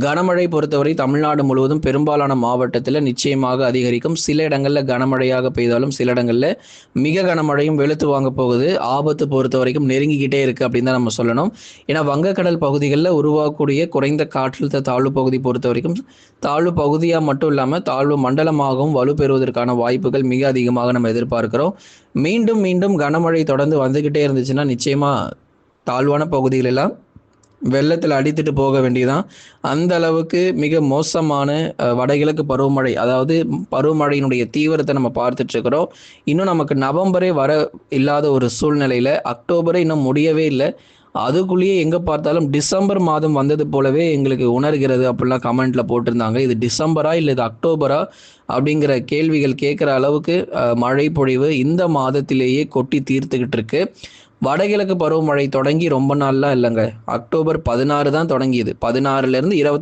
கனமழை பொறுத்தவரை தமிழ்நாடு முழுவதும் பெரும்பாலான மாவட்டத்தில் நிச்சயமாக அதிகரிக்கும். சில இடங்களில் கனமழையாக பெய்தாலும் சில இடங்களில் மிக கனமழையும் வெளுத்து வாங்க போகுது. ஆபத்து பொறுத்த வரைக்கும் நெருங்கிக்கிட்டே இருக்குது அப்படின்னு தான் நம்ம சொல்லணும். ஏன்னா வங்கக்கடல் பகுதிகளில் உருவாகக்கூடிய குறைந்த காற்றழுத்த தாழ்வு பகுதி பொறுத்த வரைக்கும் தாழ்வு பகுதியாக மட்டும் இல்லாமல் தாழ்வு மண்டலமாகவும் வலுப்பெறுவதற்கான வாய்ப்புகள் மிக அதிகமாக நம்ம எதிர்பார்க்கிறோம். மீண்டும் மீண்டும் கனமழை தொடர்ந்து வந்துக்கிட்டே இருந்துச்சுன்னா நிச்சயமாக தாழ்வான பகுதிகளெல்லாம் வெள்ளத்தில் அடித்துட்டு போக வேண்டியதான். அந்த அளவுக்கு மிக மோசமான வடகிழக்கு பருவமழை, அதாவது பருவமழையினுடைய தீவிரத்தை நம்ம பார்த்துட்டு இருக்கிறோம். இன்னும் நமக்கு நவம்பரே வர இல்லாத ஒரு சூழ்நிலையில் அக்டோபரே இன்னும் முடியவே இல்லை. அதுக்குள்ளேயே எங்கே பார்த்தாலும் டிசம்பர் மாதம் வந்தது போலவே எங்களுக்கு உணர்கிறது அப்படிலாம் கமெண்ட்ல போட்டிருந்தாங்க. இது டிசம்பரா இல்லை இது அக்டோபரா அப்படிங்கிற கேள்விகள் கேட்குற அளவுக்கு மழை பொழிவு இந்த மாதத்திலேயே கொட்டி தீர்த்துக்கிட்டு இருக்கு. வடகிழக்கு பருவமழை தொடங்கி ரொம்ப நாள்லாம் இல்லைங்க. அக்டோபர் 16 தான் தொடங்கியது. 16லேருந்து 20